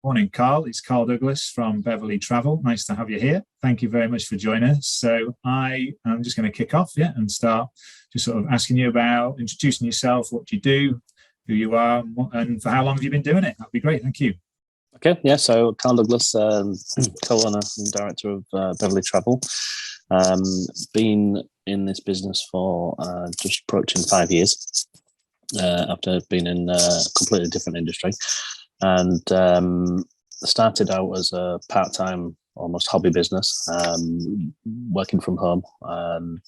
Morning, Karl. It's Karl Douglas from Beverley Travel. Nice to have you here. Thank you very much for joining us. So I am just going to kick off, and start just sort of asking you about introducing yourself, what you do, who you are, and for how long have you been doing it? That'd be great. Thank you. Okay, yeah. So Karl Douglas, co-owner and director of Beverley Travel. Been in this business for just approaching 5 years. After being in a completely different industry. And started out as a part-time, almost hobby business, working from home. And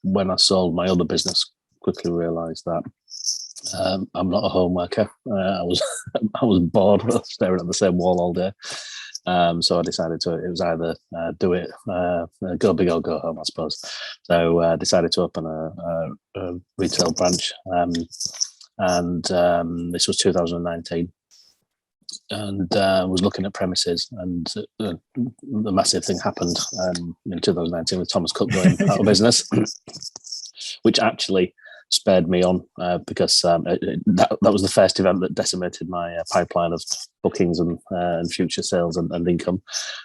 when I sold my other business, quickly realised that I'm not a home worker. I was bored of staring at the same wall all day. So I decided it was either do it, go big or go home, I suppose. So I decided to open a retail branch. And this was 2019. And was looking at premises, and the massive thing happened in 2019 with Thomas Cook going out of business, which actually spurred me on because that was the first event that decimated my pipeline of bookings and future sales and income.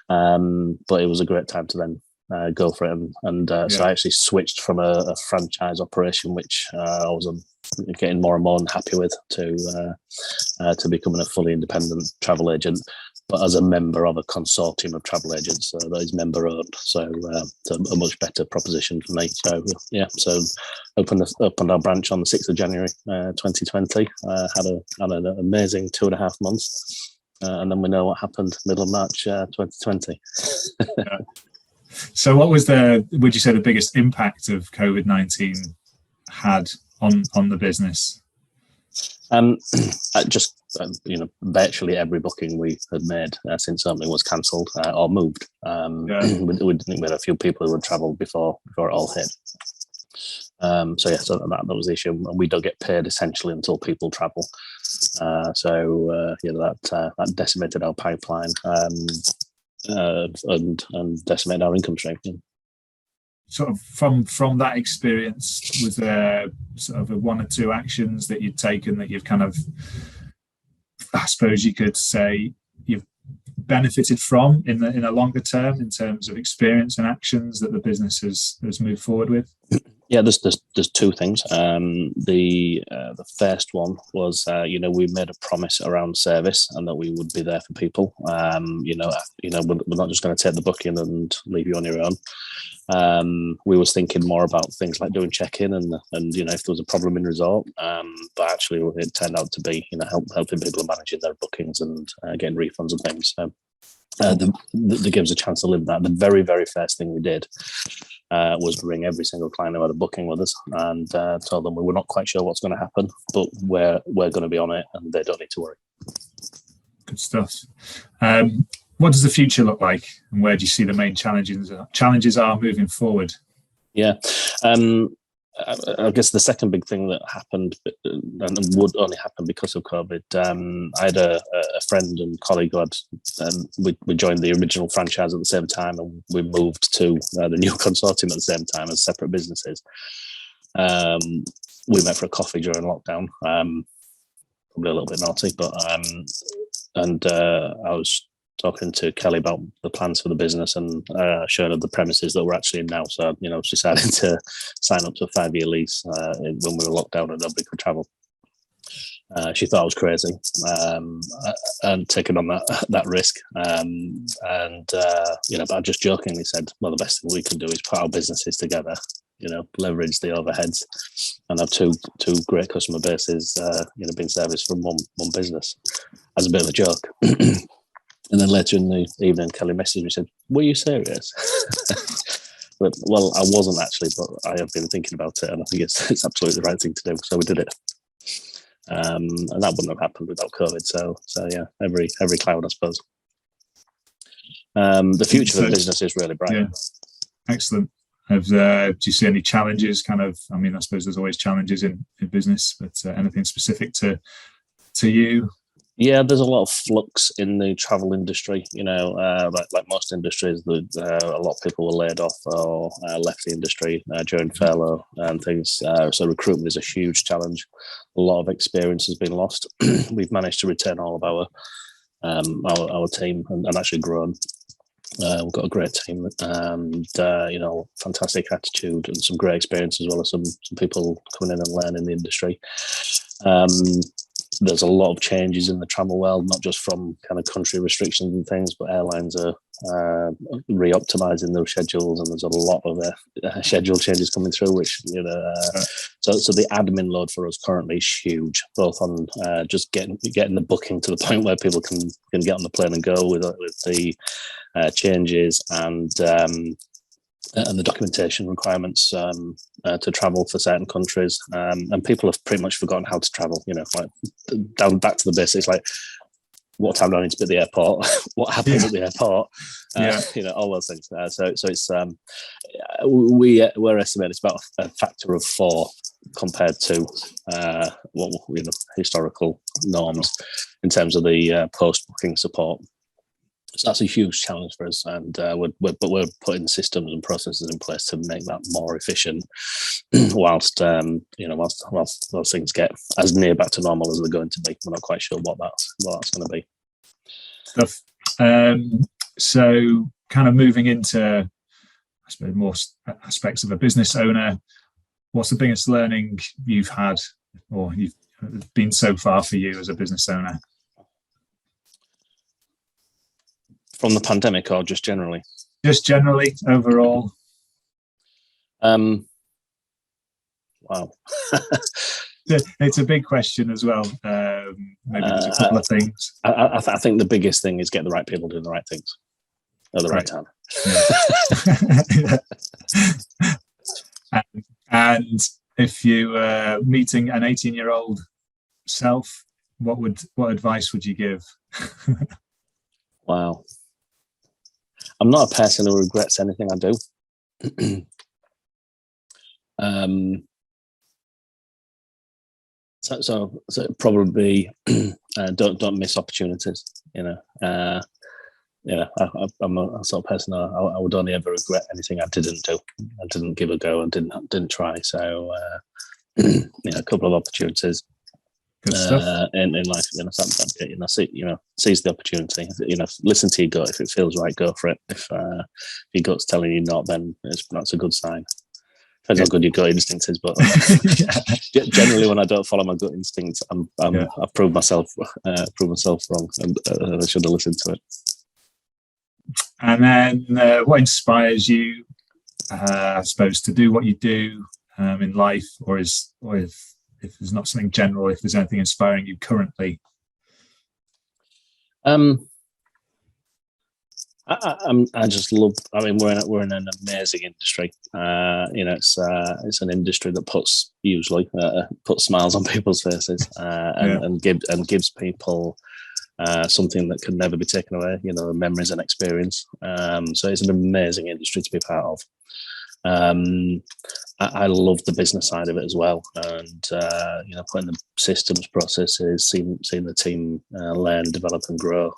But it was a great time to then go for it, so I actually switched from a franchise operation, which I was getting more and more unhappy with, to becoming a fully independent travel agent, but as a member of a consortium of travel agents that is member owned. So it's a much better proposition for me. So so opened our branch on the 6th of January 2020. Had an amazing 2.5 months, and then we know what happened middle of March 2020. Yeah. So what was would you say the biggest impact of COVID-19 had on the business? Virtually every booking we had made since something was cancelled or moved. We had a few people who had travelled before it all hit. So that was the issue, and we don't get paid essentially until people travel. That decimated our pipeline and decimated our income stream. Sort of from that experience, was there sort of one or two actions that you'd taken that you've kind of, I suppose you could say, you've benefited from in a longer term in terms of experience and actions that the business has moved forward with? Yeah, there's two things. The first one was we made a promise around service and that we would be there for people. We're not just going to take the booking and leave you on your own. We was thinking more about things like doing check-in and if there was a problem in resort, but actually it turned out to be helping people managing their bookings and getting refunds and things. So that gives a chance to live that. The very, very first thing we did was ring every single client who had a booking with us and told them we were not quite sure what's going to happen, but we're going to be on it and they don't need to worry. Good stuff. What does the future look like, and where do you see the main challenges are moving forward? Yeah, I guess the second big thing that happened, and would only happen because of COVID, I had a friend and colleague who we joined the original franchise at the same time, and we moved to the new consortium at the same time as separate businesses. We met for a coffee during lockdown, probably a little bit naughty, but I was talking to Kelly about the plans for the business and showing her the premises that we're actually in now. So, she decided to sign up to a 5-year lease when we were locked down and nobody could travel. She thought I was crazy and taking on that risk. But I just jokingly said, well, the best thing we can do is put our businesses together, leverage the overheads and have two great customer bases, being serviced from one business, as a bit of a joke. And then later in the evening, Kelly messaged me and said, were you serious? But, well, I wasn't actually, but I have been thinking about it and I think it's absolutely the right thing to do. So we did it. And that wouldn't have happened without COVID. So yeah, every cloud, I suppose. The future of the business is really bright. Yeah. Excellent. Do you see any challenges? I suppose there's always challenges in business, but anything specific to you? Yeah, there's a lot of flux in the travel industry. Like most industries, a lot of people were laid off or left the industry during furlough and things. So recruitment is a huge challenge. A lot of experience has been lost. We've managed to retain all of our our team and actually grown. We've got a great team and fantastic attitude and some great experience, as well as some people coming in and learning the industry. There's a lot of changes in the travel world, not just from kind of country restrictions and things, but airlines are re-optimizing their schedules, and there's a lot of schedule changes coming through, which so the admin load for us currently is huge, both on just getting the booking to the point where people can get on the plane and go with the changes and the documentation requirements to travel for certain countries, and people have pretty much forgotten how to travel. Like down back to the basics, like what time do I need to be at the airport? What happens at the airport? All those things. So it's we're estimating it's about a factor of 4 compared to historical norms in terms of the post booking support. So that's a huge challenge for us, and we're putting systems and processes in place to make that more efficient, whilst those things get as near back to normal as they're going to be. We're not quite sure what that's going to be. Stuff. So, kind of moving into, I suppose, more aspects of a business owner. What's the biggest learning you've had, or you've been so far for you as a business owner? From the pandemic, or just generally? Just generally, overall. Wow. It's a big question as well. Maybe there's a couple of things. I think the biggest thing is get the right people doing the right things at the right time. Yeah. And if you were meeting an 18-year-old self, what advice would you give? Wow. I'm not a person who regrets anything I do. So probably don't miss opportunities. I'm a sort of person I would only ever regret anything I didn't do. I didn't give a go and didn't try. So a couple of opportunities. Good stuff. In life, seize the opportunity. Listen to your gut. If it feels right, go for it. If your gut's telling you not, then that's a good sign. Depends how good your gut instinct is, but generally, when I don't follow my gut instinct, I've proved myself wrong, and I should have listened to it. And then, what inspires you, I suppose, to do what you do in life, or if there's not something general, if there's anything inspiring you currently? I just love. I mean, we're in an amazing industry. It's an industry that puts smiles on people's faces, and gives people something that can never be taken away. Memories and experience. So it's an amazing industry to be part of. I love the business side of it as well, and putting the systems, processes, seeing the team learn, develop, and grow.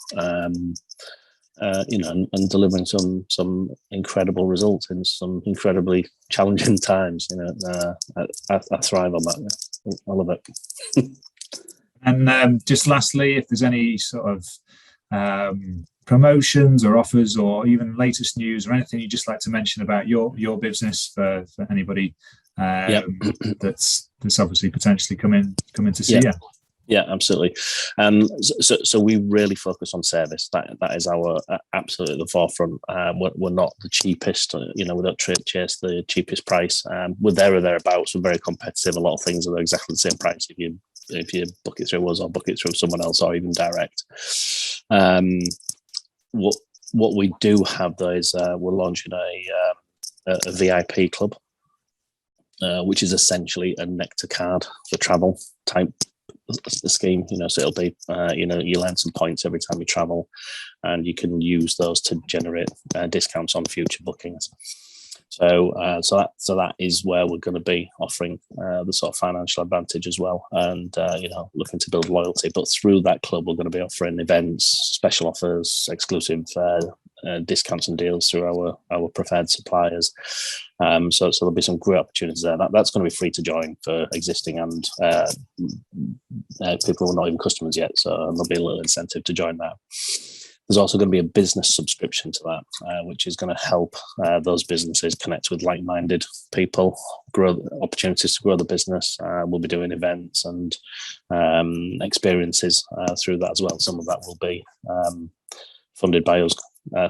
And delivering some incredible results in some incredibly challenging times. I thrive on that. I love it. And just lastly, if there's any sort of promotions or offers, or even latest news, or anything you'd just like to mention about your business for anybody that's obviously potentially coming to see you. Yeah, absolutely. So we really focus on service. That is our absolutely the forefront. We're not the cheapest. We don't chase the cheapest price. We're there or thereabouts. We're very competitive. A lot of things are exactly the same price if you book it through us or book it through someone else, or even direct. What we do have though is we're launching a VIP club, which is essentially a nectar card for travel type scheme. So it'll be you earn some points every time you travel, and you can use those to generate discounts on future bookings. So that is where we're going to be offering the sort of financial advantage as well, and looking to build loyalty. But through that club, we're going to be offering events, special offers, exclusive discounts and deals through our preferred suppliers. So there'll be some great opportunities there. That's going to be free to join for existing and people who are not even customers yet. So there'll be a little incentive to join that. There's also going to be a business subscription to that, which is going to help those businesses connect with like-minded people, grow opportunities to grow the business. We'll be doing events and experiences through that as well. Some of that will be funded by us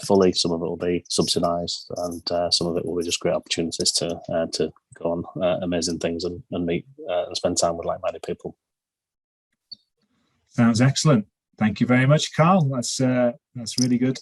fully. Some of it will be subsidised, and some of it will be just great opportunities to go on amazing things and meet and spend time with like-minded people. Sounds excellent. Thank you very much, Karl. That's really good.